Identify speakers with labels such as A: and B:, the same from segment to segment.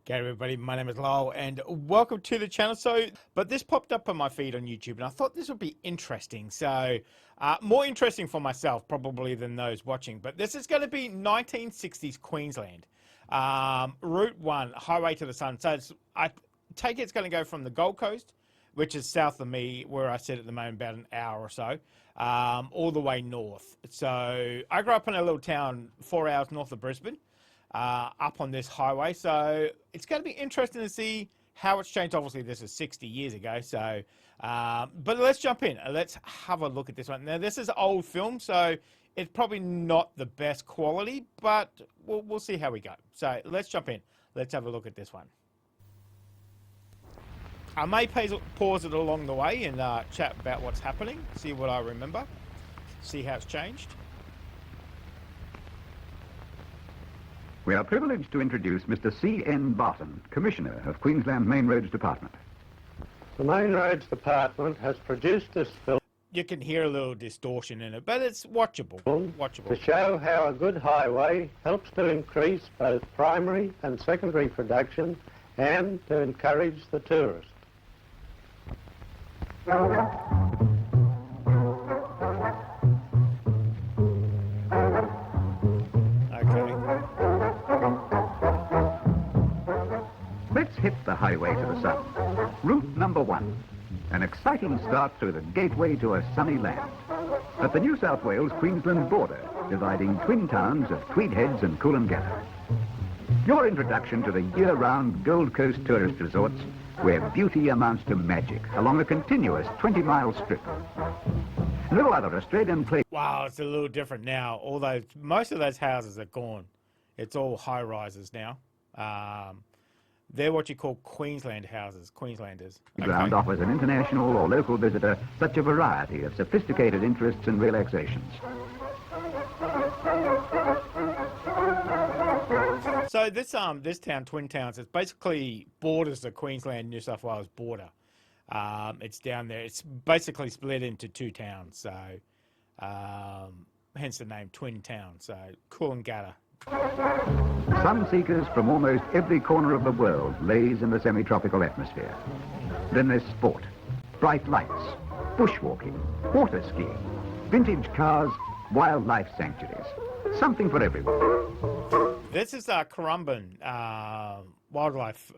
A: G'day everybody, my name is Lyle and welcome to the channel. But this popped up on my feed on YouTube and I thought this would be interesting. More interesting for myself probably than those watching. But this is going to be 1960s Queensland. Route 1, Highway to the Sun. So I take it's going to go from the Gold Coast, which is south of me, where I sit at the moment, about an hour or so, all the way north. So I grew up in a little town 4 hours north of Brisbane. Up on this highway, so it's going to be interesting to see how it's changed. Obviously this is 60 years ago, so but let's jump in. Let's have a look at this one. Now this is old film, so it's probably not the best quality, but we'll see how we go. So let's jump in. Let's have a look at this one. I may pause it along the way and chat about what's happening, see what I remember, see how it's changed.
B: We are privileged to introduce Mr. C.N. Barton, Commissioner of Queensland Main Roads Department.
C: The Main Roads Department has produced this film.
A: You can hear a little distortion in it, but it's watchable.
C: To show how a good highway helps to increase both primary and secondary production and to encourage the tourist.
B: Let's hit the highway to the sun. Route number 1. An exciting start through the gateway to a sunny land. At the New South Wales-Queensland border, dividing twin towns of Tweed Heads and Coolangatta. Your introduction to the year-round Gold Coast tourist resorts, where beauty amounts to magic along a continuous 20-mile strip. No other Australian place.
A: Wow, it's a little different now. Most of those houses are gone. It's all high-rises now. They're what you call Queensland houses, Queenslanders.
B: Ground offers an international or local visitor such a variety of sophisticated interests and relaxations.
A: So this town, Twin Towns, it's basically borders the Queensland New South Wales border. It's down there. It's basically split into two towns. So hence the name Twin Towns. So Coolangatta.
B: Sun seekers from almost every corner of the world laze in the semi-tropical atmosphere. Then there's sport, bright lights, bushwalking, water skiing, vintage cars, wildlife sanctuaries. Something for everyone.
A: This is Currumbin wildlife.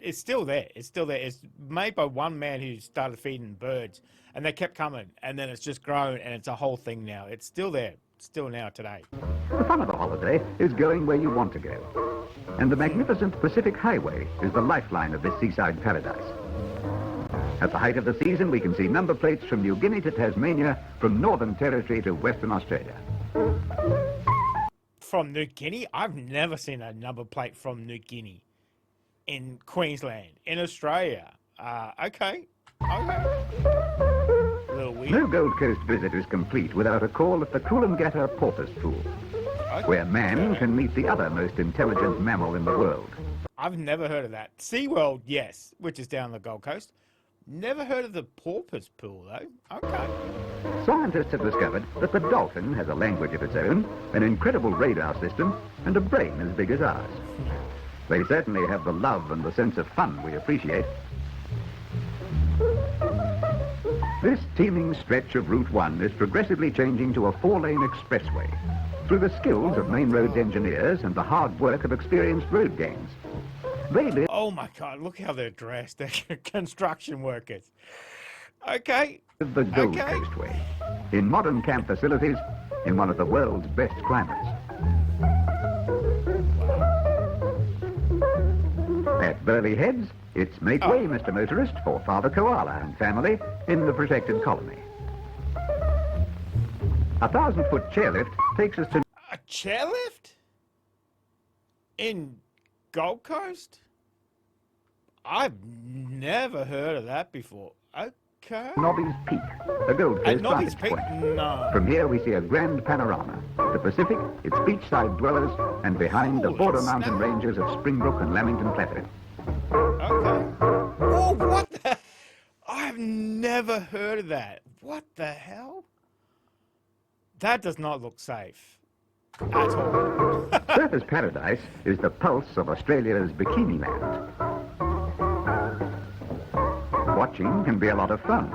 A: It's still there. It's still there. It's made by one man who started feeding birds, and they kept coming, and then it's just grown, and it's a whole thing now. It's still there. Still now today.
B: The fun of the holiday is going where you want to go. And the magnificent Pacific Highway is the lifeline of this seaside paradise. At the height of the season, we can see number plates from New Guinea to Tasmania, from Northern Territory to Western Australia.
A: From New Guinea? I've never seen a number plate from New Guinea in Queensland, in Australia. Okay.
B: No Gold Coast visit is complete without a call at the Coolangatta Porpoise Pool, where man can meet the other most intelligent mammal in the world.
A: I've never heard of that. SeaWorld, yes, which is down the Gold Coast. Never heard of the Porpoise Pool, though. Okay.
B: Scientists have discovered that the dolphin has a language of its own, an incredible radar system, and a brain as big as ours. They certainly have the love and the sense of fun we appreciate. This teeming stretch of Route 1 is progressively changing to a 4-lane expressway through the skills of Main Roads engineers and the hard work of experienced road gangs. They live...
A: Oh my God, look how they're dressed. They're construction workers. Okay.
B: The Gold Coast way, in modern camp facilities, in one of the world's best climates. At Burleigh Heads, it's make way, Mr. Motorist, for Father Koala and family in the protected colony. A 1,000-foot chairlift takes us to...
A: A chairlift? In Gold Coast? I've never heard of that before. Okay.
B: Nobby's Peak, the Gold Coast
A: Nobby's
B: vantage
A: Peak?
B: point.
A: No.
B: From here we see a grand panorama. The Pacific, its beachside dwellers, and behind the border mountain ranges of Springbrook and Lamington Plateau.
A: Okay. Oh, what the... I've never heard of that. What the hell? That does not look safe. at all.
B: Surfers' Paradise is the pulse of Australia's bikini land. Watching can be a lot of fun,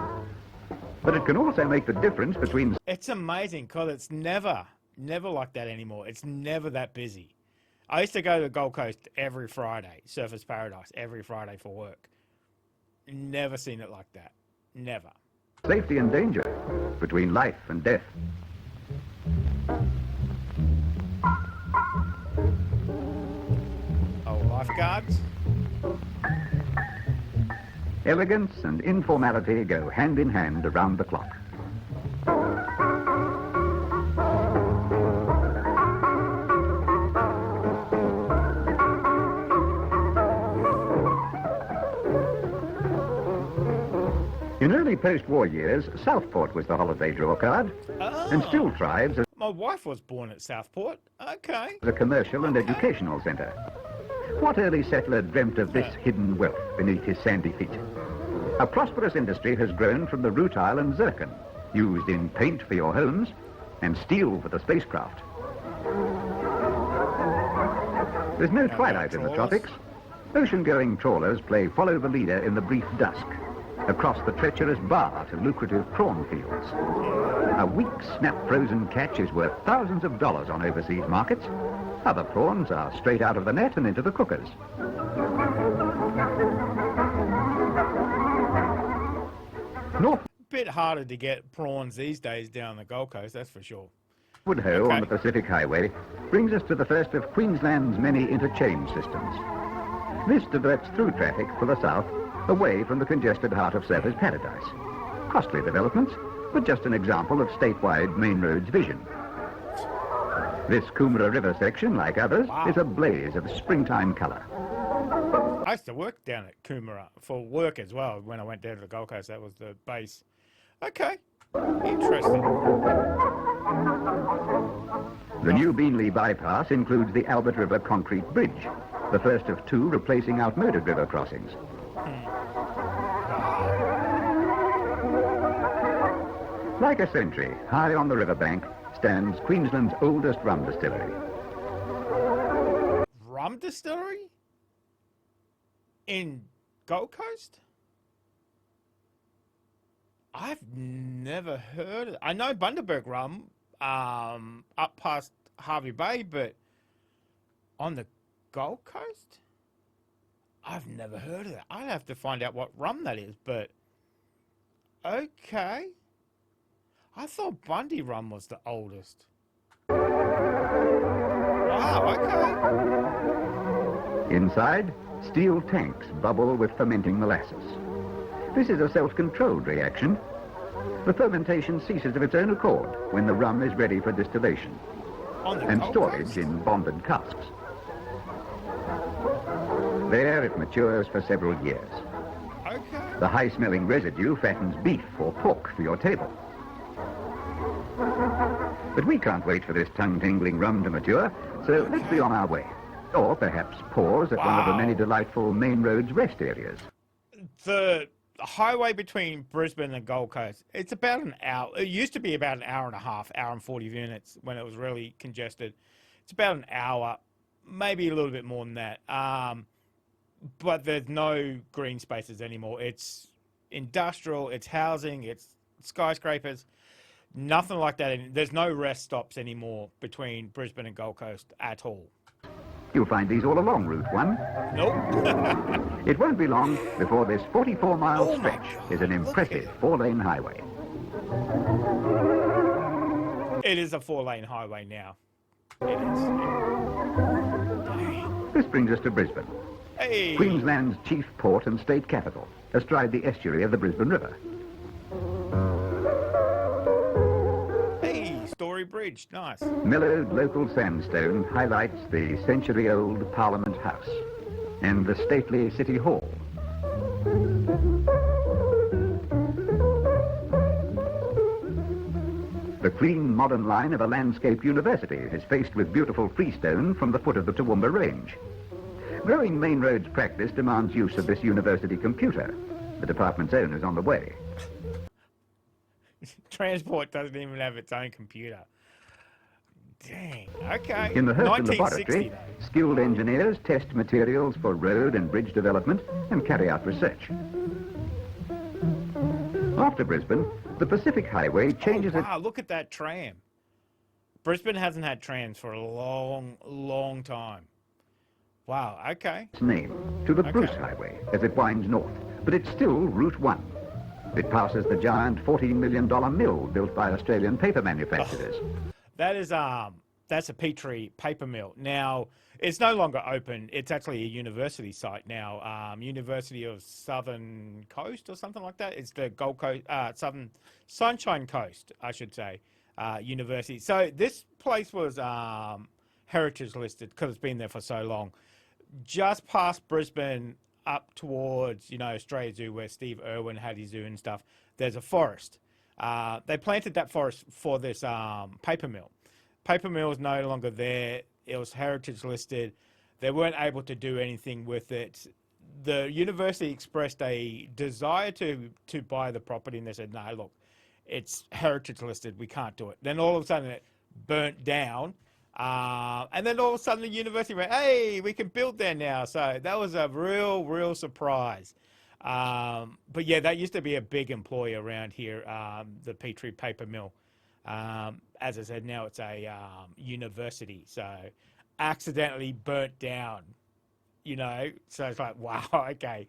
B: but it can also make the difference between...
A: It's amazing because it's never like that anymore. It's never that busy. I used to go to the Gold Coast every Friday, Surfers' Paradise, every Friday for work. Never seen it like that. Never.
B: Safety and danger, between life and death.
A: Oh, lifeguards?
B: Elegance and informality go hand in hand around the clock. In early post-war years, Southport was the holiday draw card, and still thrives as
A: My wife was born at Southport. Okay.
B: a commercial and educational centre. What early settler dreamt of this hidden wealth beneath his sandy feet? A prosperous industry has grown from the rutile and zircon, used in paint for your homes and steel for the spacecraft. There's no twilight in the tropics. Ocean-going trawlers play follow the leader in the brief dusk, across the treacherous bar to lucrative prawn fields. A weak, snap-frozen catch is worth thousands of dollars on overseas markets. Other prawns are straight out of the net and into the cookers.
A: Bit harder to get prawns these days down the Gold Coast, that's for sure.
B: Northwood Ho on the Pacific Highway brings us to the first of Queensland's many interchange systems. This diverts through traffic for the south, away from the congested heart of Surfers' Paradise. Costly developments, but just an example of statewide main roads vision. This Coomera River section, like others, is a blaze of springtime colour.
A: I used to work down at Coomera for work as well. When I went down to the Gold Coast, that was the base. Okay, interesting.
B: The new Beanley bypass includes the Albert River concrete bridge, the first of two replacing outmoded river crossings. Like a sentry, high on the riverbank, stands Queensland's oldest rum distillery.
A: Rum distillery? In Gold Coast? I've never heard of it. I know Bundaberg rum up past Harvey Bay, but on the Gold Coast? I've never heard of that. I'd have to find out what rum that is, but okay. I thought Bundy rum was the oldest. Wow, okay.
B: Inside, steel tanks bubble with fermenting molasses. This is a self-controlled reaction. The fermentation ceases of its own accord when the rum is ready for distillation and storage in bonded casks. There it matures for several years.
A: Okay.
B: The high-smelling residue fattens beef or pork for your table. But we can't wait for this tongue-tingling rum to mature, so let's be on our way. Or perhaps pause at one of the many delightful main roads rest areas.
A: The highway between Brisbane and Gold Coast, it's about an hour. It used to be about an hour and a half, hour and 40 minutes when it was really congested. It's about an hour, maybe a little bit more than that. But there's no green spaces anymore. It's industrial, it's housing, it's skyscrapers. Nothing like that. There's no rest stops anymore between Brisbane and Gold Coast at all.
B: You'll find these all along Route 1.
A: Nope.
B: It won't be long before this 44-mile stretch is an impressive four-lane highway.
A: It is a four-lane highway now. It is. Dang.
B: This brings us to Brisbane,
A: Hey.
B: Queensland's chief port and state capital, astride the estuary of the Brisbane River.
A: Story Bridge, nice.
B: Mellowed local sandstone highlights the century-old Parliament House and the stately City Hall. The clean, modern line of a landscape university is faced with beautiful freestone from the foot of the Toowoomba Range. Growing main roads practice demands use of this university computer. The department's own is on the way.
A: Transport doesn't even have its own computer. Dang. Okay.
B: In the Herschel
A: 1960,
B: laboratory, skilled engineers test materials for road and bridge development and carry out research. After Brisbane, the Pacific Highway changes
A: wow, look at that tram. Brisbane hasn't had trams for a long, long time. Wow, okay.
B: its name to the Bruce Highway as it winds north, but it's still Route 1. It passes the giant $14 million mill built by Australian paper manufacturers.
A: That is that's a Petrie paper mill. Now, it's no longer open. It's actually a university site now. University of Southern Coast or something like that. It's the Gold Coast, Southern Sunshine Coast, I should say, university. So this place was heritage listed because it's been there for so long. Just past Brisbane, up towards, Australia Zoo, where Steve Irwin had his zoo and stuff, there's a forest. They planted that forest for this paper mill. Paper mill is no longer there. It was heritage listed. They weren't able to do anything with it. The university expressed a desire to buy the property, and they said, no, look, it's heritage listed. We can't do it. Then all of a sudden it burnt down. And then all of a sudden the university went, hey, we can build there now. So that was a real surprise. But yeah, that used to be a big employer around here, the Petrie paper mill. As I said, now it's a university. So accidentally burnt down, So it's like, wow, okay.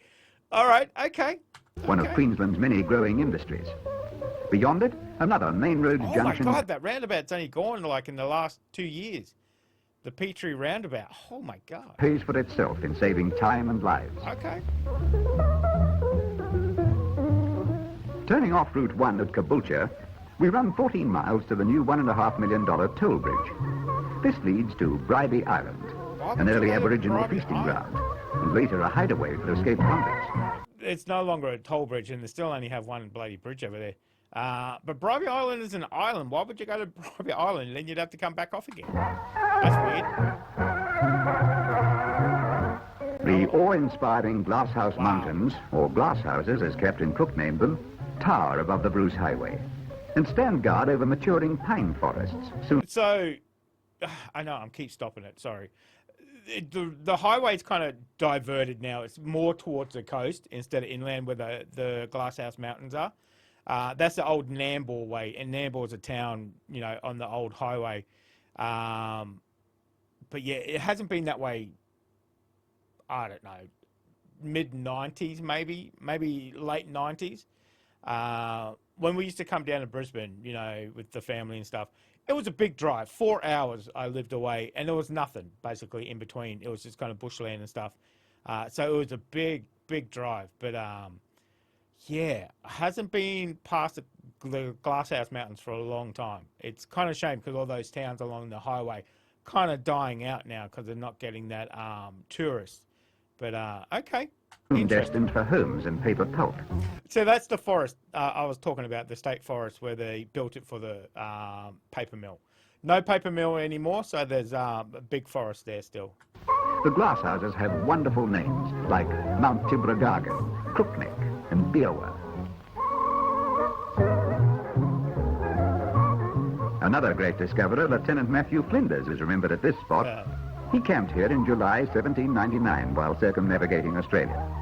A: All right, okay.
B: One of Queensland's many growing industries. Beyond it, another main road junction.
A: Oh my God, that roundabout's only gone like in the last 2 years. The Petrie roundabout. Oh my God.
B: Pays for itself in saving time and lives.
A: Okay.
B: Turning off Route 1 at Caboolture, we run 14 miles to the new $1.5 million toll bridge. This leads to Bribie Island, an early Aboriginal feasting ground, and later a hideaway for escaped convicts.
A: It's no longer a toll bridge, and they still only have one bloody bridge over there. But Bribie Island is an island. Why would you go to Bribie Island? Then you'd have to come back off again. That's weird.
B: The awe-inspiring Glasshouse Mountains, or Glasshouses as Captain Cook named them, tower above the Bruce Highway and stand guard over maturing pine forests.
A: So, I know, I keep stopping it, sorry. The highway's kind of diverted now. It's more towards the coast instead of inland where the Glasshouse Mountains are. That's the old Nambour way, and Nambour is a town, on the old highway. But yeah, it hasn't been that way, I don't know, mid-90s maybe late 90s. When we used to come down to Brisbane, with the family and stuff, it was a big drive. 4 hours I lived away, and there was nothing basically in between. It was just kind of bushland and stuff. So it was a big drive. But yeah, hasn't been past the Glasshouse Mountains for a long time. It's kind of a shame because all those towns along the highway kind of dying out now because they're not getting that tourists. But okay.
B: Destined for homes and paper pulp.
A: So that's the forest I was talking about, the state forest where they built it for the paper mill. No paper mill anymore, so there's a big forest there still.
B: The glasshouses have wonderful names like Mount Tibragaga, Crookneck, and Beerwah. Another great discoverer, Lieutenant Matthew Flinders, is remembered at this spot. He camped here in July 1799 while circumnavigating Australia.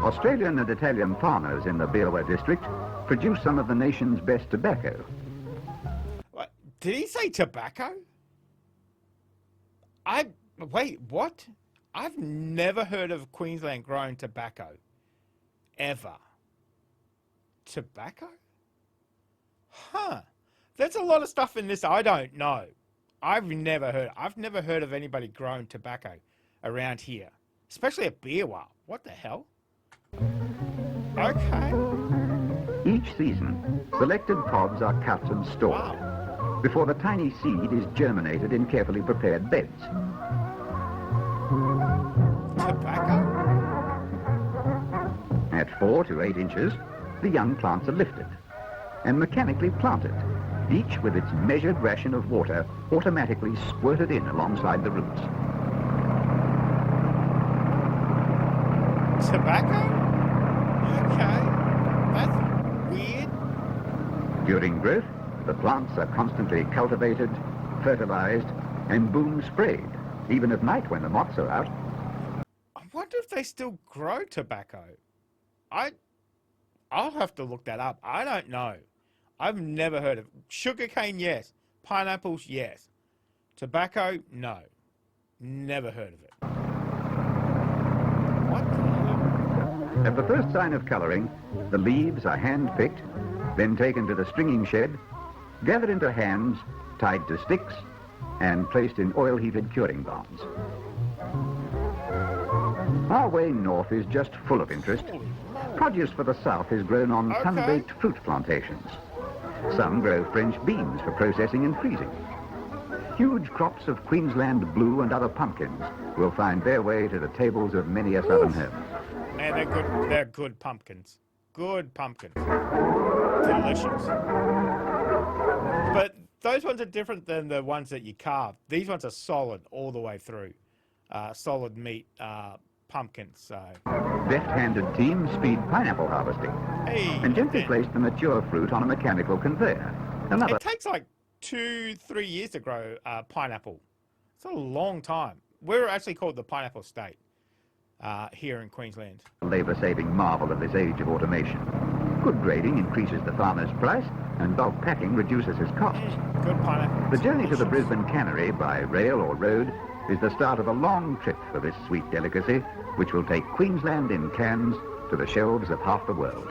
B: Australian and Italian farmers in the Beerwah district produce some of the nation's best tobacco.
A: What? Did he say tobacco? Wait, what? I've never heard of Queensland growing tobacco. Ever. Tobacco? Huh. There's a lot of stuff in this I don't know. I've never heard of anybody growing tobacco around here. Especially a Beerwah. What the hell? Okay.
B: Each season, selected pods are cut and stored before the tiny seed is germinated in carefully prepared beds.
A: Tobacco?
B: At 4 to 8 inches, the young plants are lifted and mechanically planted, each with its measured ration of water automatically squirted in alongside the roots.
A: Tobacco? Okay. That's weird.
B: During growth, the plants are constantly cultivated, fertilized, and boom sprayed, even at night when the moths are out.
A: I wonder if they still grow tobacco. I'll have to look that up. I don't know. I've never heard of sugarcane. Yes. Pineapples. Yes. Tobacco. No. Never heard of it. What the hell?
B: At the first sign of colouring, the leaves are hand-picked, then taken to the stringing shed, gathered into hands, tied to sticks, and placed in oil-heated curing barns. Our way north is just full of interest. Produce for the south is grown on sun-baked fruit plantations. Some grow French beans for processing and freezing. Huge crops of Queensland blue and other pumpkins will find their way to the tables of many a southern home.
A: Man, they're good. They're good pumpkins. Good pumpkins. Delicious. But those ones are different than the ones that you carve. These ones are solid all the way through. Solid meat pumpkins. So.
B: Deft-handed teams speed pineapple harvesting and gently place the mature fruit on a mechanical conveyor.
A: It takes like 2-3 years to grow pineapple. It's a long time. We're actually called the pineapple state here in Queensland.
B: Labour-saving marvel of this age of automation. Good grading increases the farmer's price, and bulk packing reduces his costs.
A: Good pineapple.
B: The journey to the Brisbane cannery by rail or road is the start of a long trip for this sweet delicacy, which will take Queensland in Cairns to the shelves of half the world.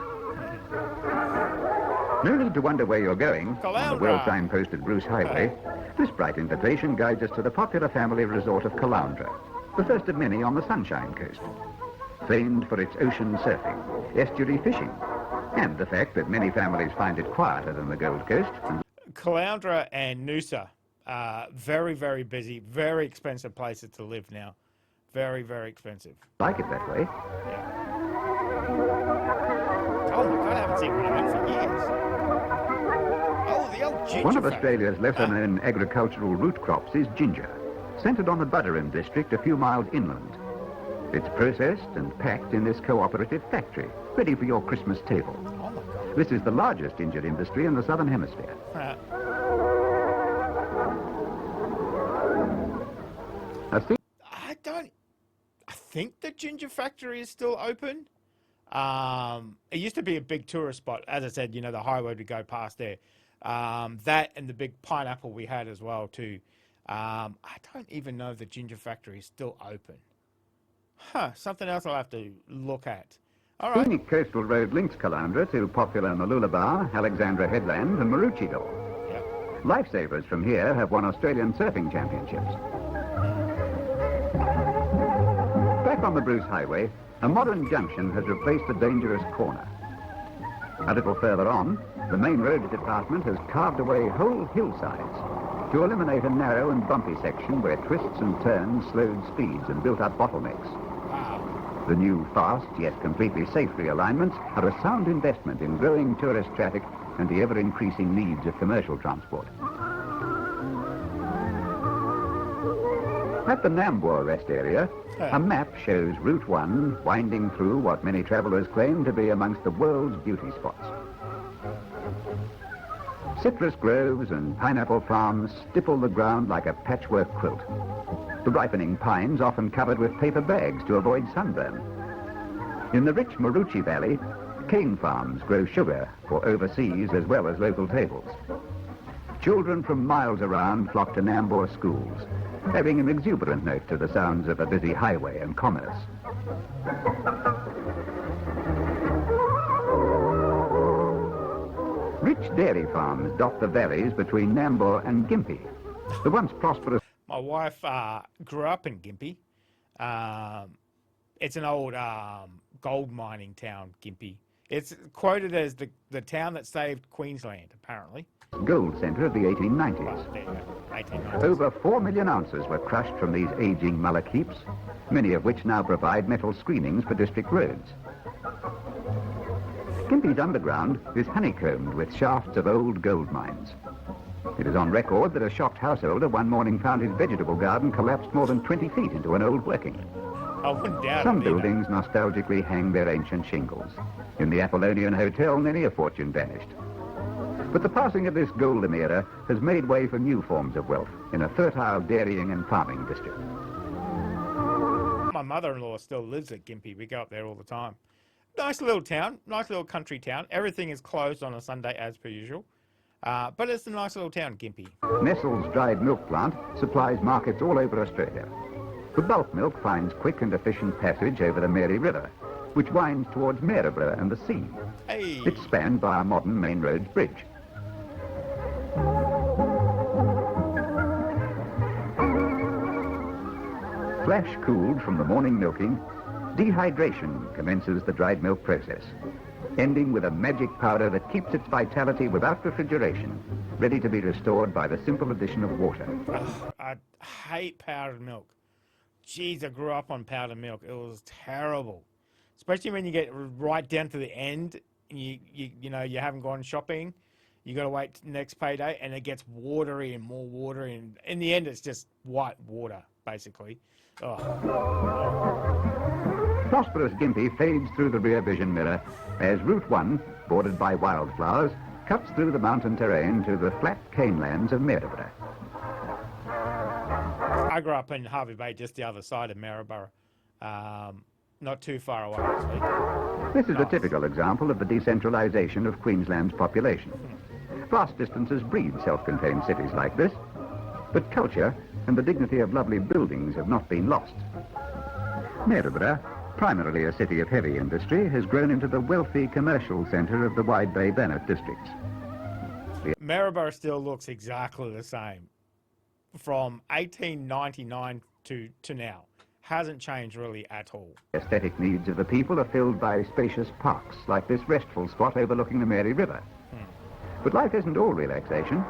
B: No need to wonder where you're going on the well-signposted Bruce Highway. This bright invitation guides us to the popular family resort of Caloundra, the first of many on the Sunshine Coast. Famed for its ocean surfing, estuary fishing, and the fact that many families find it quieter than the Gold Coast.
A: Caloundra and Noosa, very, very busy, very expensive places to live now. Very, very expensive.
B: Like it that way.
A: Yeah. Oh my God, I haven't seen one of them for years. Oh, the old ginger.
B: One of
A: factory.
B: Australia's lesser-known agricultural root crops is ginger, centred on the Bundaberg district a few miles inland. It's processed and packed in this cooperative factory, ready for your Christmas table.
A: Oh my God.
B: This is the largest ginger industry in the Southern Hemisphere.
A: I think the ginger factory is still open. It used to be a big tourist spot. As I said, you know, the highway would go past there. That and the big pineapple we had as well too. I don't even know if the ginger factory is still open. Something else I'll have to look at. All right.
B: Scenic coastal road links Caloundra to popular Mooloolaba, Alexandra Headland and Maroochydore.
A: Yep.
B: Lifesavers from here have won Australian surfing championships. Back on the Bruce Highway, a modern junction has replaced the dangerous corner. A little further on, the main roads department has carved away whole hillsides to eliminate a narrow and bumpy section where twists and turns slowed speeds and built up bottlenecks. The new fast yet completely safe realignments are a sound investment in growing tourist traffic and the ever-increasing needs of commercial transport. At the Nambour rest area, a map shows Route 1 winding through what many travellers claim to be amongst the world's beauty spots. Citrus groves and pineapple farms stipple the ground like a patchwork quilt. The ripening pines often covered with paper bags to avoid sunburn. In the rich Maroochy Valley, cane farms grow sugar for overseas as well as local tables. Children from miles around flock to Nambour schools, having an exuberant note to the sounds of a busy highway and commerce. Rich dairy farms dot the valleys between Nambour and Gympie, the once prosperous...
A: My wife grew up in Gympie. It's an old gold mining town, Gympie. It's quoted as the town that saved Queensland, apparently.
B: Gold centre of the 1890s.
A: Well, there you go, 1890s.
B: Over 4 million ounces were crushed from these aging mullock heaps, many of which now provide metal screenings for district roads. Gympie's underground is honeycombed with shafts of old gold mines. It is on record that a shocked householder one morning found his vegetable garden collapsed more than 20 feet into an old working.
A: I wouldn't doubt
B: Some
A: it either.
B: buildings nostalgically hang their ancient shingles. In the Apollonian Hotel, many a fortune vanished. But the passing of this golden era has made way for new forms of wealth in a fertile dairying and farming district.
A: My mother-in-law still lives at Gympie. We go up there all the time. Nice little town, nice little country town. Everything is closed on a Sunday as per usual. But it's a nice little town, Gympie.
B: Nestle's dried milk plant supplies markets all over Australia. The bulk milk finds quick and efficient passage over the Mary River, which winds towards Maryborough and the sea.
A: Hey.
B: It's spanned by a modern main roads bridge. Flash cooled from the morning milking, dehydration commences the dried milk process, ending with a magic powder that keeps its vitality without refrigeration, ready to be restored by the simple addition of water.
A: Ugh, I hate powdered milk. Jeez, I grew up on powdered milk. It was terrible. Especially when you get right down to the end, and you know, you haven't gone shopping. You got to wait till next payday, and it gets watery and more watery. And in the end, it's just white water, basically. Oh.
B: Prosperous Gympie fades through the rear vision mirror as Route 1, bordered by wildflowers, cuts through the mountain terrain to the flat canelands of Maryborough.
A: I grew up in Hervey Bay, just the other side of Maryborough. Not too far away, actually.
B: This is a typical example of the decentralisation of Queensland's population. Vast distances breed self-contained cities like this, but culture and the dignity of lovely buildings have not been lost. Maryborough, primarily a city of heavy industry, has grown into the wealthy commercial centre of the Wide Bay Bennett districts.
A: Maryborough still looks exactly the same from 1899 to now. Hasn't changed really at all.
B: Aesthetic needs of the people are filled by spacious parks like this restful spot overlooking the Mary River. But life isn't all relaxation.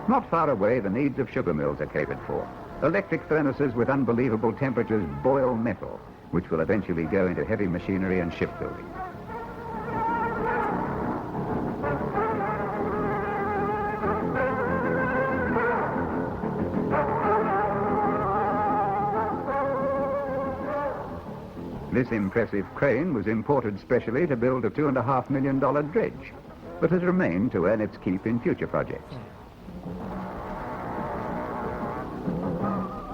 B: Not far away, the needs of sugar mills are catered for. Electric furnaces with unbelievable temperatures boil metal, which will eventually go into heavy machinery and shipbuilding. This impressive crane was imported specially to build a $2.5 million dredge, but has remained to earn its keep in future projects.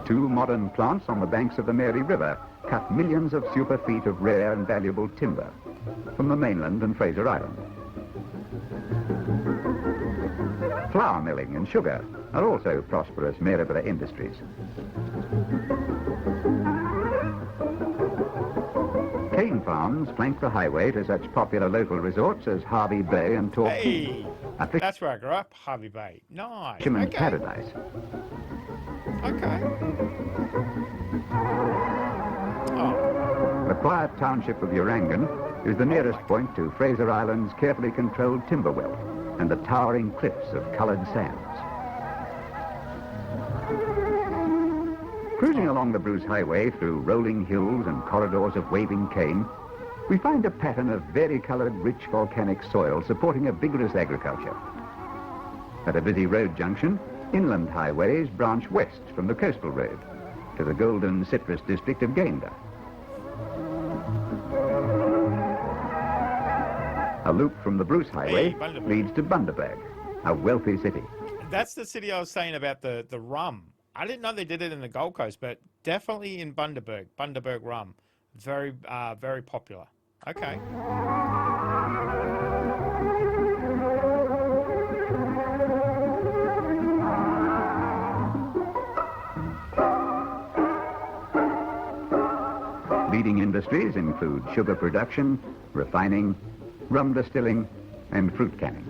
B: Two modern plants on the banks of the Mary River cut millions of super feet of rare and valuable timber from the mainland and Fraser Island. Flour milling and sugar are also prosperous Maryborough industries. Cane farms flank the highway to such popular local resorts as Hervey Bay and Torquay.
A: Hey, that's where I grew up, Hervey Bay. Nice.
B: Fisherman's paradise.
A: Okay. Oh.
B: The quiet township of Urangan is the nearest point to Fraser Island's carefully controlled timber wealth and the towering cliffs of coloured sands. Cruising along the Bruce Highway through rolling hills and corridors of waving cane, we find a pattern of vari-coloured, rich volcanic soil supporting a vigorous agriculture. At a busy road junction, inland highways branch west from the coastal road to the golden citrus district of Gayndah. A loop from the Bruce Highway leads to Bundaberg, a wealthy city.
A: That's the city I was saying about the rum. I didn't know they did it in the Gold Coast, but definitely in Bundaberg. Bundaberg rum. Very, very popular. Okay.
B: Leading industries include sugar production, refining, rum distilling, and fruit canning.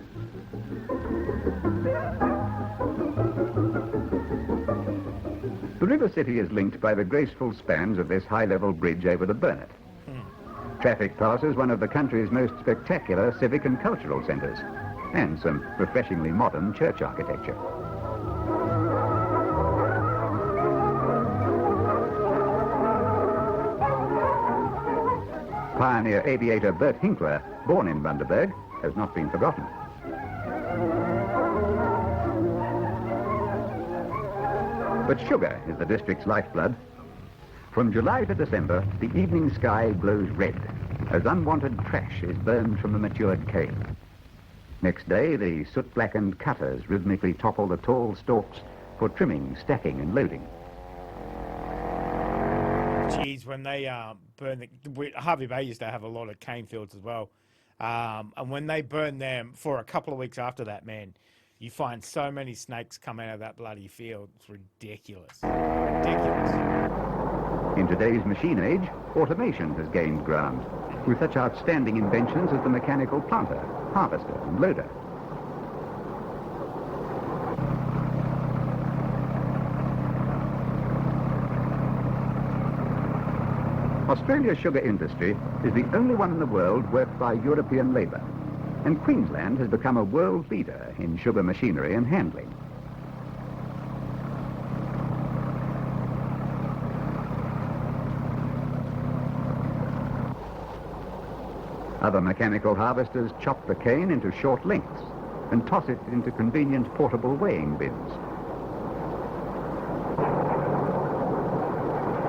B: The river city is linked by the graceful spans of this high-level bridge over the Burnett. Traffic passes one of the country's most spectacular civic and cultural centres, and some refreshingly modern church architecture. Pioneer aviator Bert Hinkler, born in Bundaberg, has not been forgotten. But sugar is the district's lifeblood. From July to December, the evening sky glows red as unwanted trash is burned from the matured cane. Next day, the soot-blackened cutters rhythmically topple the tall stalks for trimming, stacking and loading.
A: Geez, when they burn Harvey Bay used to have a lot of cane fields as well. And when they burn them for a couple of weeks after that, man, you find so many snakes come out of that bloody field. It's ridiculous. Ridiculous.
B: In today's machine age, automation has gained ground, with such outstanding inventions as the mechanical planter, harvester and loader. Australia's sugar industry is the only one in the world worked by European labour, and Queensland has become a world leader in sugar machinery and handling. Other mechanical harvesters chop the cane into short lengths and toss it into convenient portable weighing bins.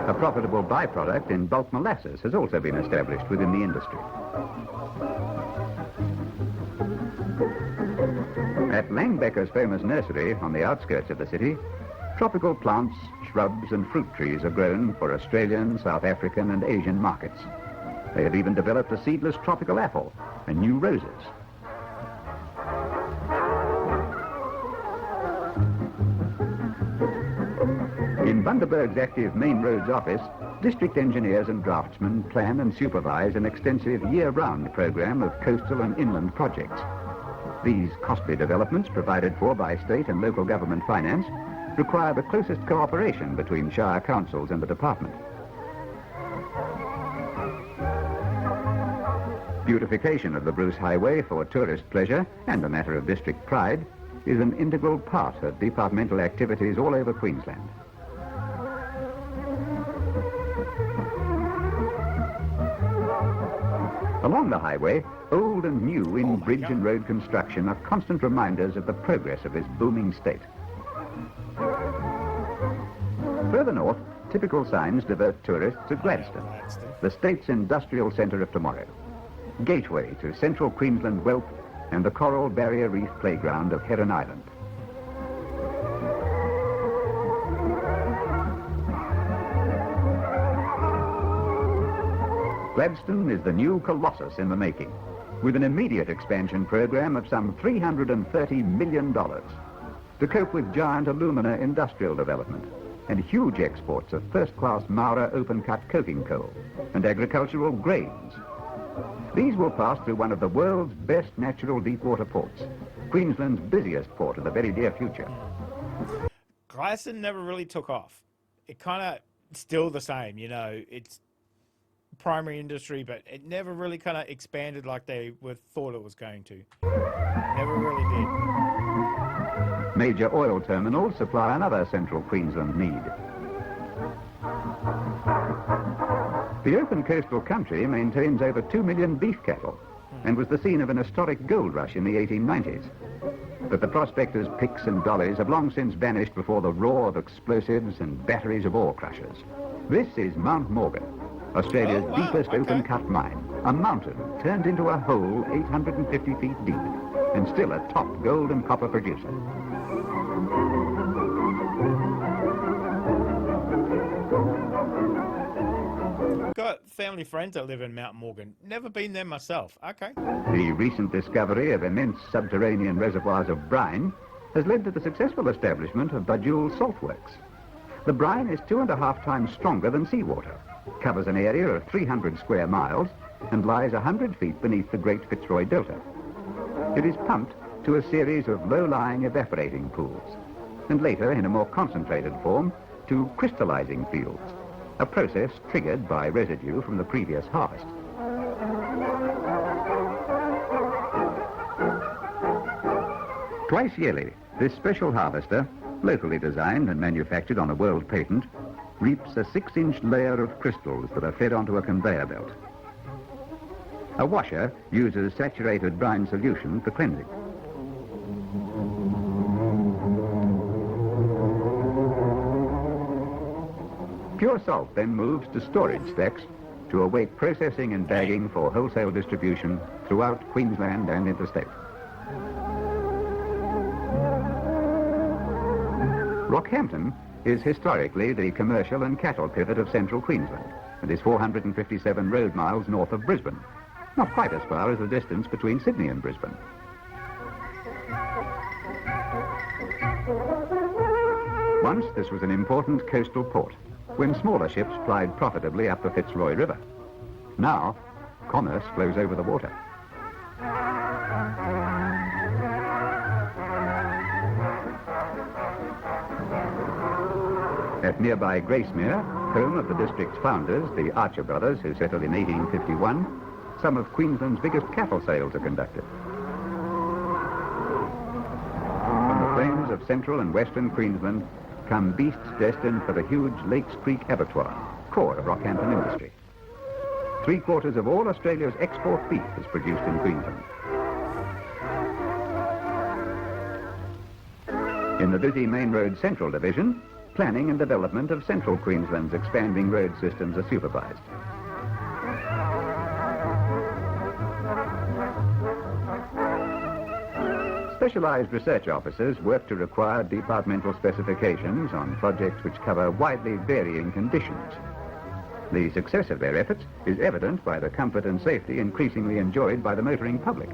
B: A profitable byproduct in bulk molasses has also been established within the industry. At Langbecker's famous nursery on the outskirts of the city, tropical plants, shrubs and fruit trees are grown for Australian, South African and Asian markets. They have even developed a seedless tropical apple and new roses. In Bundaberg's active main roads office, district engineers and draftsmen plan and supervise an extensive year-round program of coastal and inland projects. These costly developments, provided for by state and local government finance, require the closest cooperation between shire councils and the department. Beautification of the Bruce Highway for tourist pleasure and a matter of district pride is an integral part of departmental activities all over Queensland. Along the highway, old and new in bridge and road construction are constant reminders of the progress of this booming state. Further north, typical signs divert tourists to Gladstone, the state's industrial centre of tomorrow, gateway to central Queensland wealth and the coral barrier reef playground of Heron Island. Gladstone is the new colossus in the making, with an immediate expansion program of some $330 million to cope with giant alumina industrial development and huge exports of first-class Maura open-cut coking coal and agricultural grains. These will pass through one of the world's best natural deep-water ports, Queensland's busiest port of the very near future.
A: Gladstone never really took off. It kind of still the same, you know, it's primary industry, but it never really kind of expanded like they thought it was going to. Never really did.
B: Major oil terminals supply another central Queensland need. The open coastal country maintains over 2 million beef cattle and was the scene of an historic gold rush in the 1890s. But the prospectors' picks and dollies have long since vanished before the roar of explosives and batteries of ore crushers. This is Mount Morgan, Australia's deepest open-cut mine, a mountain turned into a hole 850 feet deep, and still a top gold and copper producer.
A: Got family friends that live in Mount Morgan. Never been there myself. Okay.
B: The recent discovery of immense subterranean reservoirs of brine has led to the successful establishment of Bajul Salt Works. The brine is 2.5 times stronger than seawater, covers an area of 300 square miles, and lies 100 feet beneath the Great Fitzroy Delta. It is pumped to a series of low-lying evaporating pools, and later, in a more concentrated form, to crystallizing fields, a process triggered by residue from the previous harvest. Twice yearly, this special harvester, locally designed and manufactured on a world patent, reaps a 6-inch layer of crystals that are fed onto a conveyor belt. A washer uses saturated brine solution for cleansing. Pure salt then moves to storage stacks to await processing and bagging for wholesale distribution throughout Queensland and interstate. Rockhampton is historically the commercial and cattle pivot of central Queensland and is 457 road miles north of Brisbane, not quite as far as the distance between Sydney and Brisbane. Once this was an important coastal port when smaller ships plied profitably up the Fitzroy River. Now, commerce flows over the water. At nearby Gracemere, home of the district's founders, the Archer brothers, who settled in 1851, some of Queensland's biggest cattle sales are conducted. From the plains of central and western Queensland come beasts destined for the huge Lakes Creek abattoir, core of Rockhampton industry. 3/4 of all Australia's export beef is produced in Queensland. In the busy Main Road Central Division, planning and development of central Queensland's expanding road systems are supervised. Specialized research officers work to require departmental specifications on projects which cover widely varying conditions. The success of their efforts is evident by the comfort and safety increasingly enjoyed by the motoring public.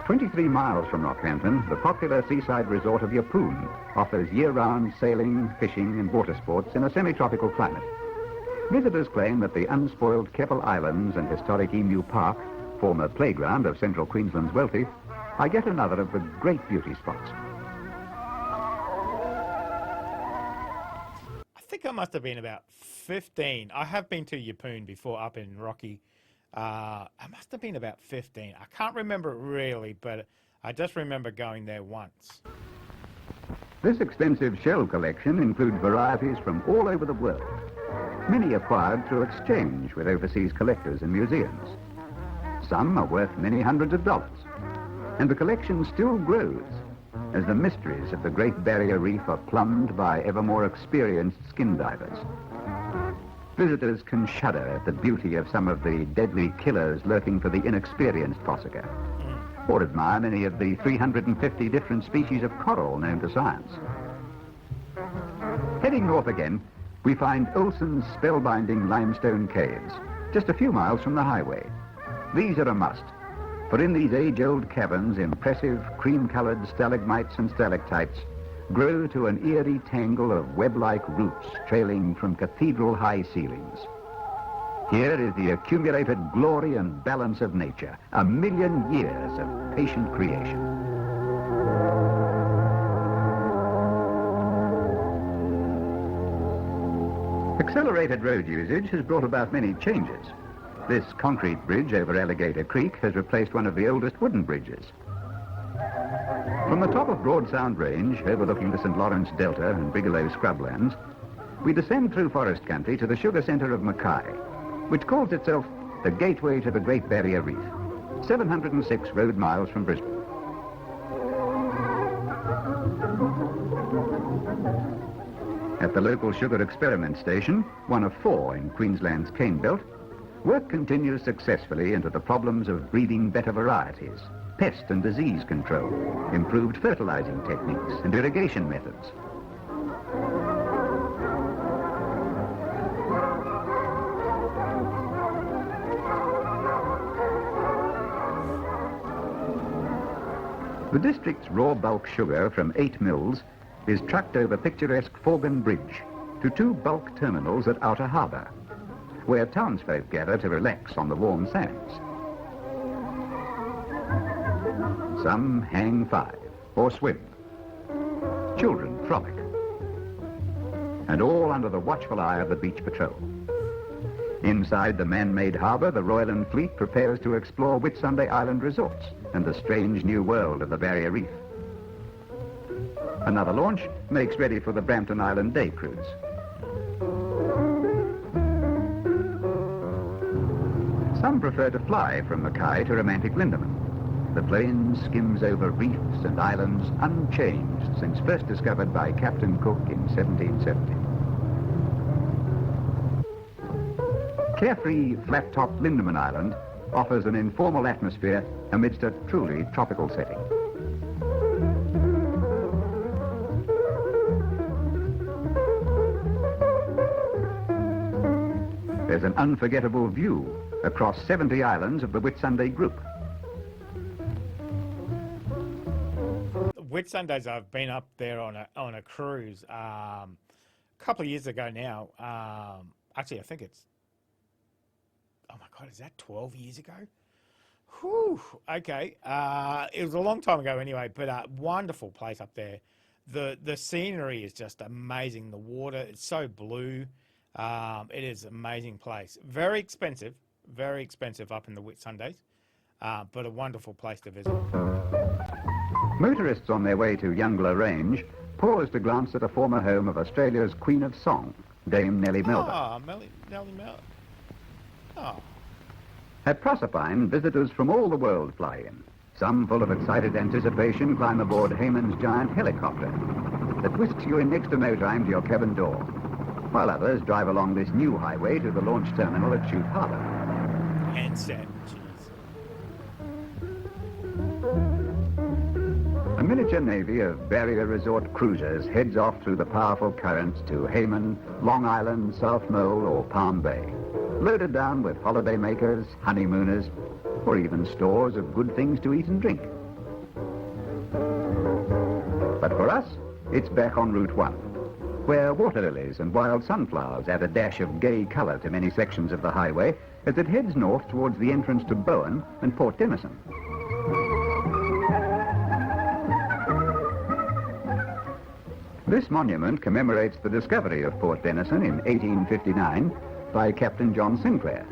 B: "23 miles from Rockhampton, the popular seaside resort of Yeppoon offers year-round sailing, fishing and water sports in a semi-tropical climate. Visitors claim that the unspoiled Keppel Islands and historic Emu Park, former playground of central Queensland's wealthy, are yet another of the great beauty spots.
A: I think I must have been about 15. I have been to Yeppoon before up in Rocky. I must have been about 15. I can't remember it really, but I just remember going there once.
B: This extensive shell collection includes varieties from all over the world, many acquired through exchange with overseas collectors and museums. Some are worth many hundreds of dollars, and the collection still grows as the mysteries of the Great Barrier Reef are plumbed by ever more experienced skin divers. Visitors can shudder at the beauty of some of the deadly killers lurking for the inexperienced fossicker, or admire many of the 350 different species of coral known to science. Heading north again, we find Olson's spellbinding limestone caves, just a few miles from the highway. These are a must, for in these age-old caverns, impressive cream-colored stalagmites and stalactites grow to an eerie tangle of web-like roots trailing from cathedral-high ceilings. Here is the accumulated glory and balance of nature, a million years of patient creation. Accelerated road usage has brought about many changes. This concrete bridge over Alligator Creek has replaced one of the oldest wooden bridges. From the top of Broad Sound Range, overlooking the St. Lawrence Delta and Bigelow scrublands, we descend through forest country to the sugar centre of Mackay, which calls itself the gateway to the Great Barrier Reef, 706 road miles from Brisbane. At the local sugar experiment station, one of 4 in Queensland's cane belt, work continues successfully into the problems of breeding better varieties, pest and disease control, improved fertilizing techniques and irrigation methods. The district's raw bulk sugar from 8 mills is trucked over picturesque Forgan Bridge to 2 bulk terminals at Outer Harbour, where townsfolk gather to relax on the warm sands. Some hang 5 or swim. Children frolic. And all under the watchful eye of the beach patrol. Inside the man-made harbour, the Royal Fleet prepares to explore Whitsunday Island resorts and the strange new world of the Barrier Reef. Another launch makes ready for the Brampton Island day cruise. Some prefer to fly from Mackay to romantic Lindeman. The plane skims over reefs and islands unchanged since first discovered by Captain Cook in 1770. Carefree, flat-topped Lindeman Island offers an informal atmosphere amidst a truly tropical setting. There's an unforgettable view across 70 islands of the Whitsunday group.
A: Whitsundays, I've been up there on a cruise a couple of years ago now. Actually, I think it's, oh my God, is that 12 years ago? Whew, okay. It was a long time ago anyway, but wonderful place up there. The scenery is just amazing. The water, it's so blue. It is an amazing place. Very expensive up in the Whitsundays, but a wonderful place to visit.
B: Motorists on their way to Youngler Range pause to glance at a former home of Australia's Queen of Song, Dame Nellie Melba.
A: Ah, Nellie Melba. Oh.
B: At Proserpine, visitors from all the world fly in. Some, full of excited anticipation, climb aboard Hayman's giant helicopter that whisks you in next to no time to your cabin door, while others drive along this new highway to the launch terminal at Chute Harbour.
A: And set.
B: A miniature navy of barrier resort cruisers heads off through the powerful currents to Hayman, Long Island, South Mole or Palm Bay, loaded down with holidaymakers, honeymooners, or even stores of good things to eat and drink. But for us, it's back on Route 1, where water lilies and wild sunflowers add a dash of gay colour to many sections of the highway as it heads north towards the entrance to Bowen and Port Denison. This monument commemorates the discovery of Port Denison in 1859 by Captain John Sinclair,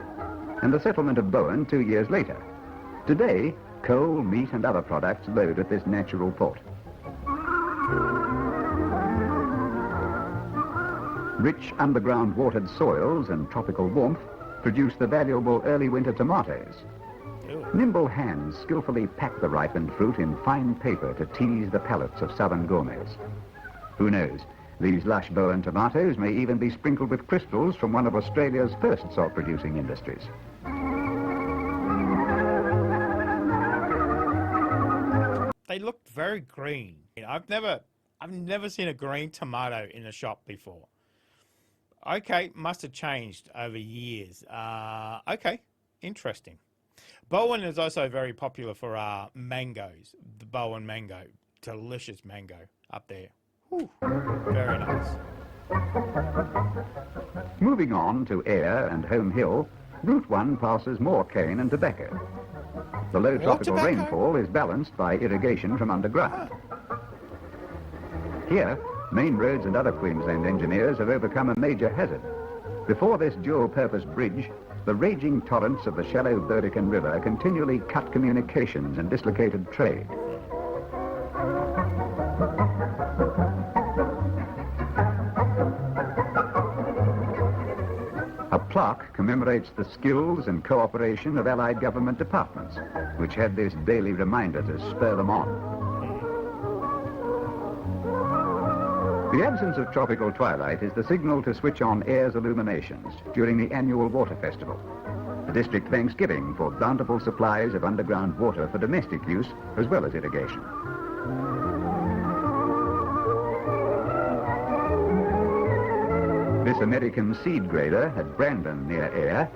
B: and the settlement of Bowen 2 years later. Today, coal, meat and other products load at this natural port. Rich underground watered soils and tropical warmth produce the valuable early winter tomatoes. Nimble hands skillfully pack the ripened fruit in fine paper to tease the palates of southern gourmets. Who knows, these lush Bowen tomatoes may even be sprinkled with crystals from one of Australia's first salt-producing industries.
A: They looked very green. I've never seen a green tomato in a shop before. Okay, must have changed over years. Okay, interesting. Bowen is also very popular for mangoes. The Bowen mango, delicious mango up there. Whew, very nice.
B: Moving on to Ayr and Home Hill, Route 1 passes more cane and tobacco. The low tropical rainfall is balanced by irrigation from underground. Here, main roads and other Queensland engineers have overcome a major hazard. Before this dual-purpose bridge, the raging torrents of the shallow Burdekin River continually cut communications and dislocated trade. A plaque commemorates the skills and cooperation of Allied government departments, which had this daily reminder to spur them on. The absence of tropical twilight is the signal to switch on Ayr's illuminations during the annual water festival, the district thanksgiving for bountiful supplies of underground water for domestic use as well as irrigation. This American seed grader at Brandon near Ayr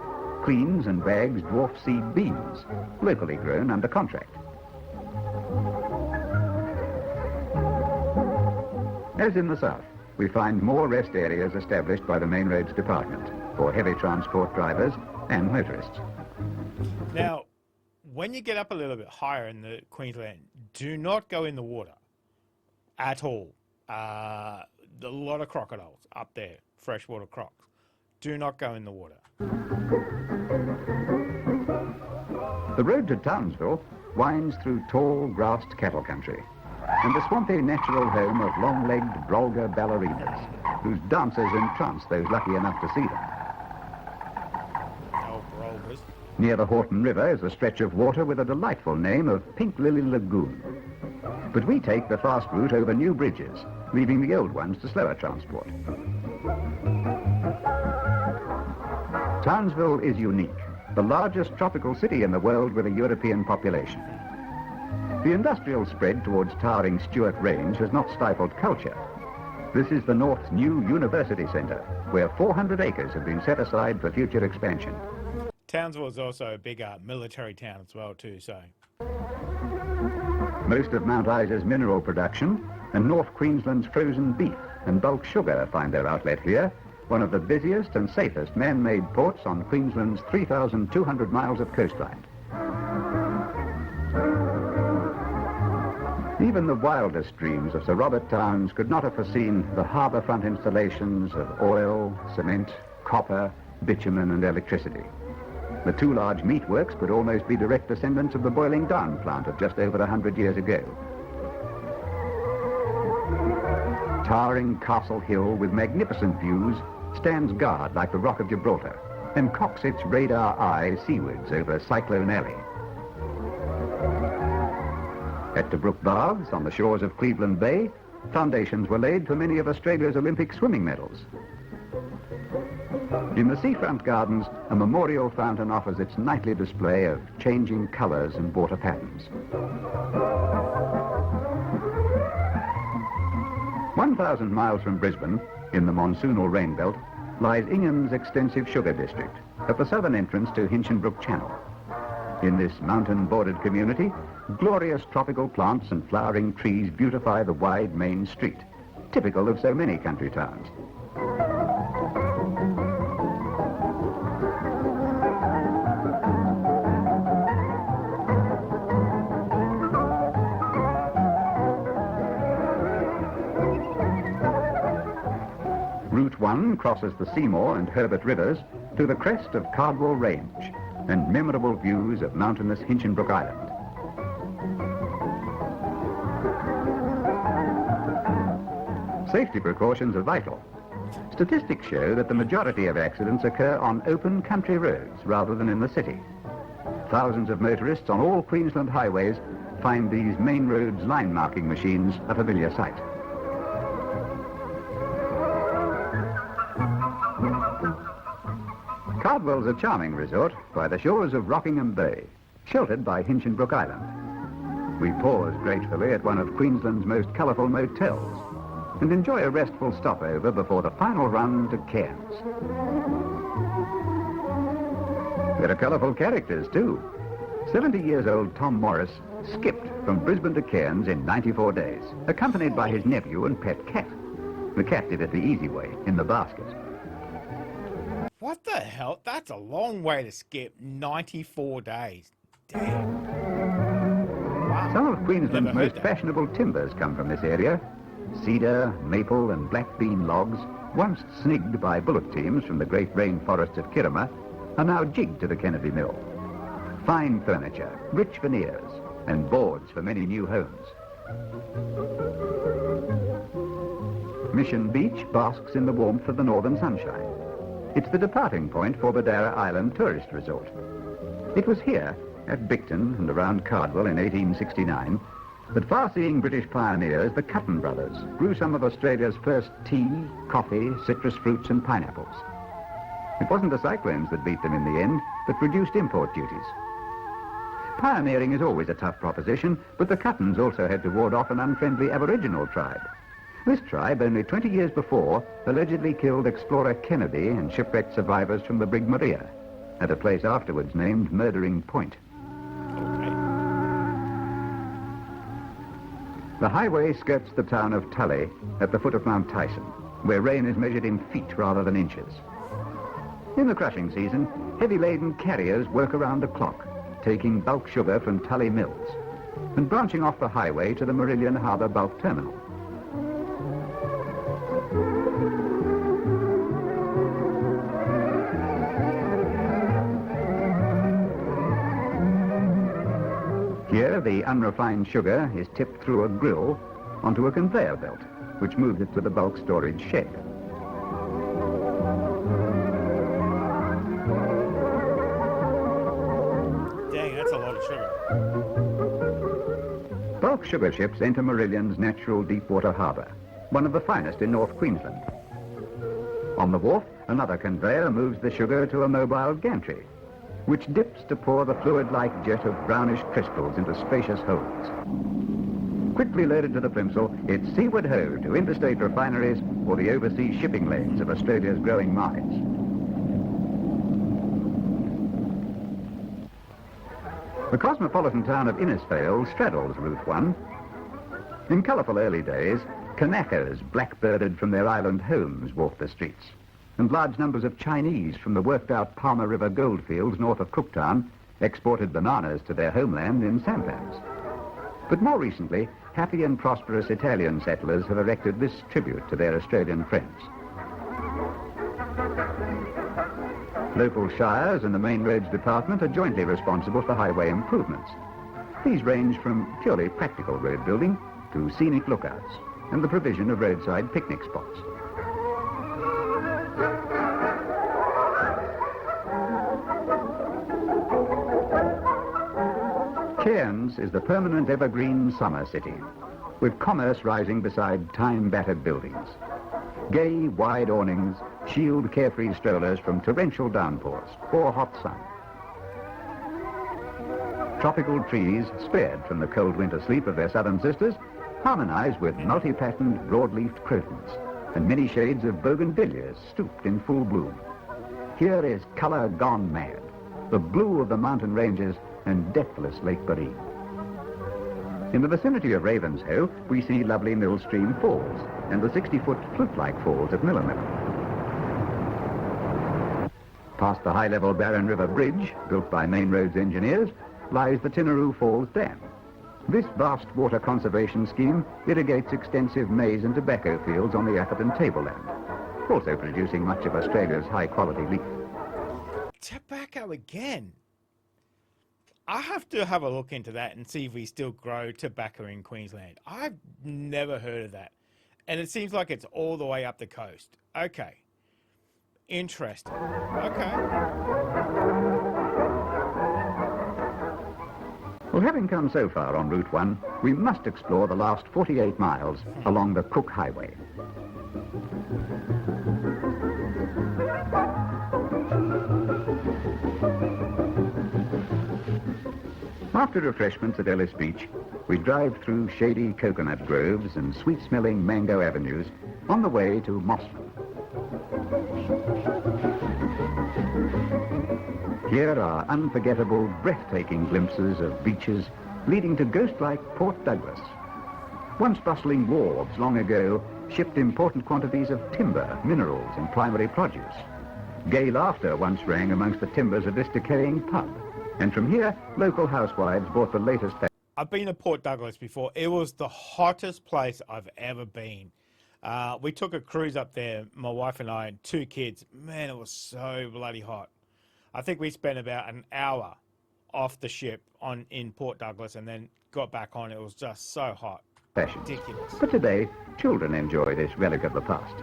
B: cleans and bags dwarf seed beans, locally grown under contract. As in the south, we find more rest areas established by the Main Roads Department for heavy transport drivers and motorists.
A: Now, when you get up a little bit higher in the Queensland, do not go in the water at all. A lot of crocodiles up there, freshwater crocs. Do not go in the water.
B: The road to Townsville winds through tall, grassed cattle country and the swampy natural home of long-legged Brolga ballerinas, whose dancers entrance those lucky enough to see them.
A: Oh, Brolgas.
B: Near the Horton River is a stretch of water with a delightful name of Pink Lily Lagoon. But we take the fast route over new bridges, leaving the old ones to slower transport. Townsville is unique the largest tropical city in the world with a European population. The industrial spread towards towering Stuart Range has not stifled culture. This is the North's new university centre, where 400 acres have been set aside for future expansion.
A: Townsville is also a big military town as well too, so.
B: Most of Mount Isa's mineral production and North Queensland's frozen beef and bulk sugar find their outlet here, one of the busiest and safest man-made ports on Queensland's 3,200 miles of coastline. Even the wildest dreams of Sir Robert Towns could not have foreseen the harbour front installations of oil, cement, copper, bitumen and electricity. The two large meatworks could almost be direct descendants of the boiling down plant of just over 100 years ago. Towering Castle Hill with magnificent views stands guard like the Rock of Gibraltar and cocks its radar eye seawards over Cyclone Alley. At the Brook Baths, on the shores of Cleveland Bay, foundations were laid for many of Australia's Olympic swimming medals. In the seafront gardens, a memorial fountain offers its nightly display of changing colours and water patterns. 1,000 miles from Brisbane, in the monsoonal rain belt, lies Ingham's extensive sugar district, at the southern entrance to Hinchinbrook Channel. In this mountain-bordered community, glorious tropical plants and flowering trees beautify the wide main street, typical of so many country towns. Route 1 crosses the Seymour and Herbert rivers to the crest of Cardwell Range and memorable views of mountainous Hinchinbrook Island. Safety precautions are vital. Statistics show that the majority of accidents occur on open country roads rather than in the city. Thousands of motorists on all Queensland highways find these main roads line marking machines a familiar sight. Cardwell's a charming resort by the shores of Rockingham Bay, sheltered by Hinchinbrook Island. We pause gratefully at one of Queensland's most colourful motels and enjoy a restful stopover before the final run to Cairns. There are colourful characters too. 70 years old Tom Morris skipped from Brisbane to Cairns in 94 days, accompanied by his nephew and pet cat. The cat did it the easy way, in the basket.
A: What the hell? That's a long way to skip 94 days. Damn. Wow.
B: Some of Queensland's
A: Never heard
B: most
A: that.
B: fashionable timbers come from this area. Cedar, maple and black bean logs, once snigged by bullock teams from the great rainforests of Kirrama, are now jigged to the Kennedy Mill. Fine furniture, rich veneers and boards for many new homes. Mission Beach basks in the warmth of the northern sunshine. It's the departing point for Bonaire Island Tourist Resort. It was here, at Bicton and around Cardwell in 1869, that far-seeing British pioneers, the Cutton brothers, grew some of Australia's first tea, coffee, citrus fruits and pineapples. It wasn't the cyclones that beat them in the end, but reduced import duties. Pioneering is always a tough proposition, but the Cuttons also had to ward off an unfriendly Aboriginal tribe. This tribe, only 20 years before, allegedly killed explorer Kennedy and shipwrecked survivors from the brig Maria, at a place afterwards named Murdering Point.
A: Okay.
B: The highway skirts the town of Tully at the foot of Mount Tyson, where rain is measured in feet rather than inches. In the crushing season, heavy-laden carriers work around the clock, taking bulk sugar from Tully mills and branching off the highway to the Marillion Harbour Bulk Terminal. Here, the unrefined sugar is tipped through a grill onto a conveyor belt, which moves it to the bulk storage shed.
A: Dang, that's a lot of sugar.
B: Bulk sugar ships enter Marillion's natural deep-water harbour, one of the finest in North Queensland. On the wharf, another conveyor moves the sugar to a mobile gantry, which dips to pour the fluid-like jet of brownish crystals into spacious holds. Quickly loaded to the plimsoll, it's seaward ho to interstate refineries or the overseas shipping lanes of Australia's growing mines. The cosmopolitan town of Innisfail straddles Route 1. In colourful early days, Kanakas blackbirded from their island homes walked the streets, and large numbers of Chinese from the worked-out Palmer River goldfields north of Cooktown exported bananas to their homeland in sampans. But more recently, happy and prosperous Italian settlers have erected this tribute to their Australian friends. Local shires and the Main Roads Department are jointly responsible for highway improvements. These range from purely practical road building to scenic lookouts and the provision of roadside picnic spots. Cairns is the permanent evergreen summer city, with commerce rising beside time-battered buildings. Gay, wide awnings shield carefree strollers from torrential downpours or hot sun. Tropical trees, spared from the cold winter sleep of their southern sisters, harmonize with multi-patterned, broad-leafed crotons and many shades of bougainvilleas stooped in full bloom. Here is colour gone mad, the blue of the mountain ranges and depthless Lake Barine. In the vicinity of Ravenshoe, we see lovely Millstream Falls and the 60-foot flute-like falls of Millamilla. Past the high-level Barron River Bridge, built by Main Roads engineers, lies the Tinaroo Falls Dam. This vast water conservation scheme irrigates extensive maize and tobacco fields on the Atherton tableland, also producing much of Australia's high-quality leaf.
A: Tobacco again. I have to have a look into that and see if we still grow tobacco in Queensland. I've never heard of that. And it seems like it's all the way up the coast. Okay. Interesting. Okay.
B: Well, having come so far on Route 1, we must explore the last 48 miles along the Cook Highway. After refreshments at Ellis Beach, we drive through shady coconut groves and sweet-smelling mango avenues on the way to Mossman. Here are unforgettable, breathtaking glimpses of beaches leading to ghost-like Port Douglas. Once bustling wharves long ago shipped important quantities of timber, minerals and primary produce. Gay laughter once rang amongst the timbers of this decaying pub. And from here, local housewives bought the latest...
A: I've been to Port Douglas before. It was the hottest place I've ever been. We took a cruise up there, my wife and I, and 2 kids. Man, it was so bloody hot. I think we spent about an hour off the ship in Port Douglas and then got back on. It was just so hot.
B: Fashions.
A: Ridiculous.
B: But today, children enjoy this relic of the past.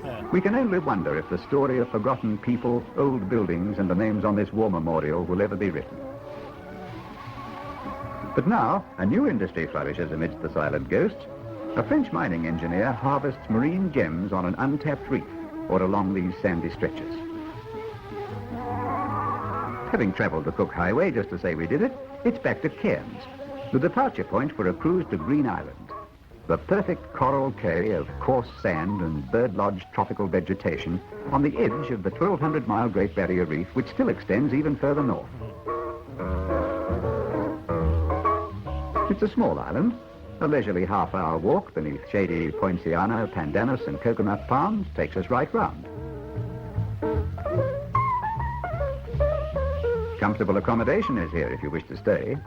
A: Yeah.
B: We can only wonder if the story of forgotten people, old buildings, and the names on this war memorial will ever be written. But now, a new industry flourishes amidst the silent ghosts. A French mining engineer harvests marine gems on an untapped reef or along these sandy stretches. Having travelled the Cook Highway just to say we did it, it's back to Cairns, the departure point for a cruise to Green Island. The perfect coral cay of coarse sand and bird-lodged tropical vegetation on the edge of the 1,200-mile Great Barrier Reef, which still extends even further north. It's a small island. A leisurely half-hour walk beneath shady poinciana, pandanus and coconut palms takes us right round. Comfortable accommodation is here if you wish to stay.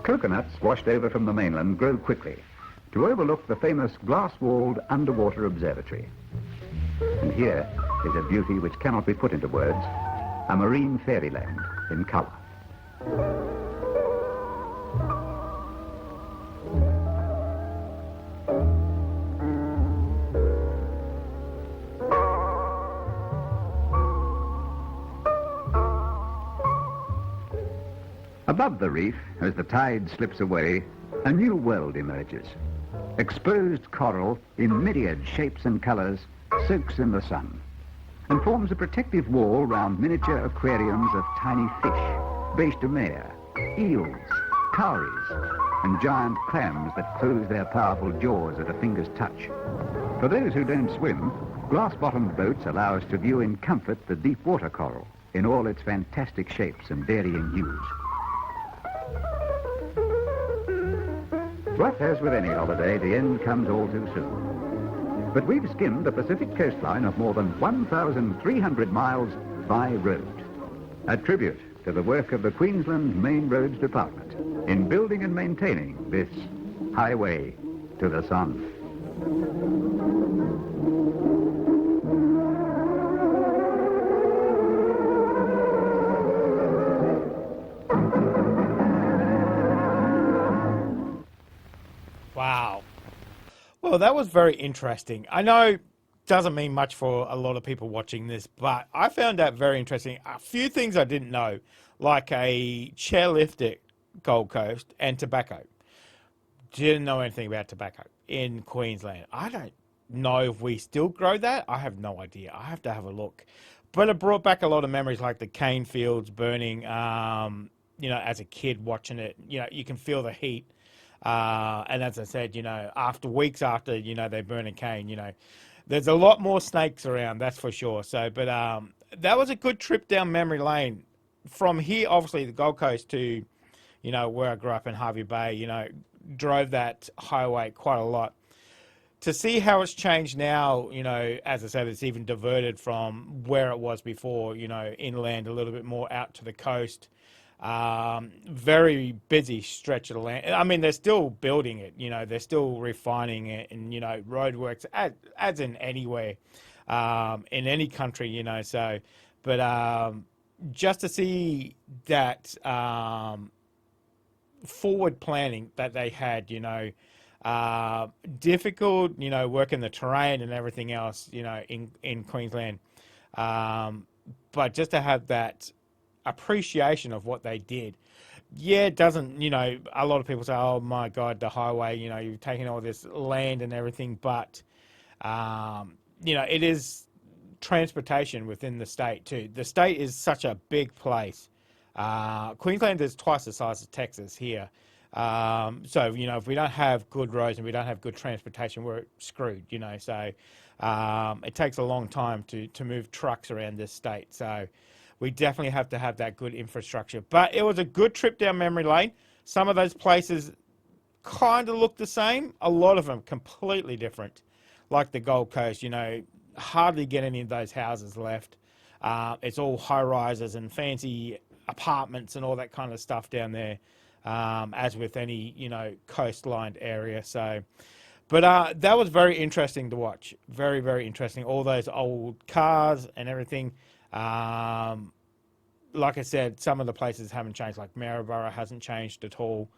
B: Coconuts washed over from the mainland grow quickly to overlook the famous glass-walled underwater observatory. And here is a beauty which cannot be put into words, a marine fairyland in colour. Above the reef, as the tide slips away, a new world emerges. Exposed coral in myriad shapes and colours soaks in the sun and forms a protective wall round miniature aquariums of tiny fish, beche de mer, eels, cowries, and giant clams that close their powerful jaws at a finger's touch. For those who don't swim, glass-bottomed boats allow us to view in comfort the deep water coral in all its fantastic shapes and varying hues. But as with any holiday, the end comes all too soon. But we've skimmed the Pacific coastline of more than 1,300 miles by road. A tribute to the work of the Queensland Main Roads Department in building and maintaining this highway to the sun.
A: Wow. Well, that was very interesting. I know it doesn't mean much for a lot of people watching this, but I found that very interesting. A few things I didn't know, like a chairlift at Gold Coast and tobacco. Didn't know anything about tobacco in Queensland. I don't know if we still grow that. I have no idea. I have to have a look. But it brought back a lot of memories, like the cane fields burning, as a kid watching it. You can feel the heat. And as I said, after weeks after, they burn a cane, there's a lot more snakes around, that's for sure. So, but that was a good trip down memory lane. From here, obviously, the Gold Coast to, where I grew up in Hervey Bay, drove that highway quite a lot. To see how it's changed now, as I said, it's even diverted from where it was before, inland a little bit more out to the coast. Very busy stretch of the land. I mean, they're still building it, they're still refining it, and, roadworks, as in anywhere, in any country, so, but just to see that forward planning that they had, difficult, working the terrain and everything else, in Queensland, but just to have that appreciation of what they did. Yeah, it doesn't, a lot of people say, oh my God, the highway, you've taken all this land and everything, but, it is transportation within the state too. The state is such a big place. Queensland is twice the size of Texas here. So, if we don't have good roads and we don't have good transportation, we're screwed, so it takes a long time to move trucks around this state. So we definitely have to have that good infrastructure. But it was a good trip down memory lane. Some of those places kind of look the same. A lot of them completely different. Like the Gold Coast, hardly get any of those houses left. It's all high-rises and fancy apartments and all that kind of stuff down there, as with any, coastline area. So, but that was very interesting to watch. Very, very interesting. All those old cars and everything. Like I said, some of the places haven't changed, like Maryborough hasn't changed at all.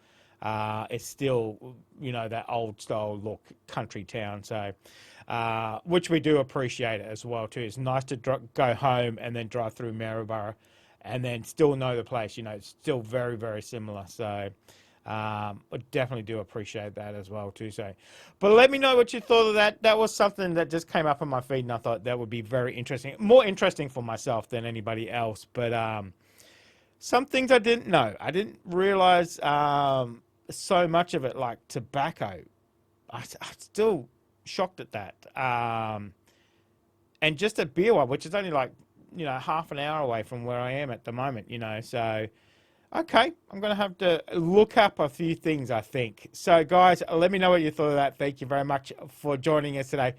A: It's still, that old style look, country town. So, which we do appreciate it as well too. It's nice to go home and then drive through Maryborough and then still know the place, it's still very, very similar. So, I definitely do appreciate that as well too. So, but let me know what you thought of that. That was something that just came up on my feed, and I thought that would be very interesting, more interesting for myself than anybody else. But some things I didn't know. I didn't realize so much of it, like tobacco. I'm still shocked at that. And just a beer one, which is only like half an hour away from where I am at the moment. So. Okay, I'm going to have to look up a few things, I think. So, guys, let me know what you thought of that. Thank you very much for joining us today.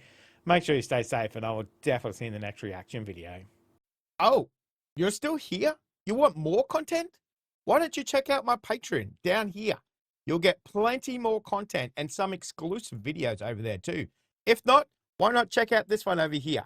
A: Make sure you stay safe, and I will definitely see you in the next reaction video. Oh, you're still here? You want more content? Why don't you check out my Patreon down here? You'll get plenty more content and some exclusive videos over there too. If not, why not check out this one over here?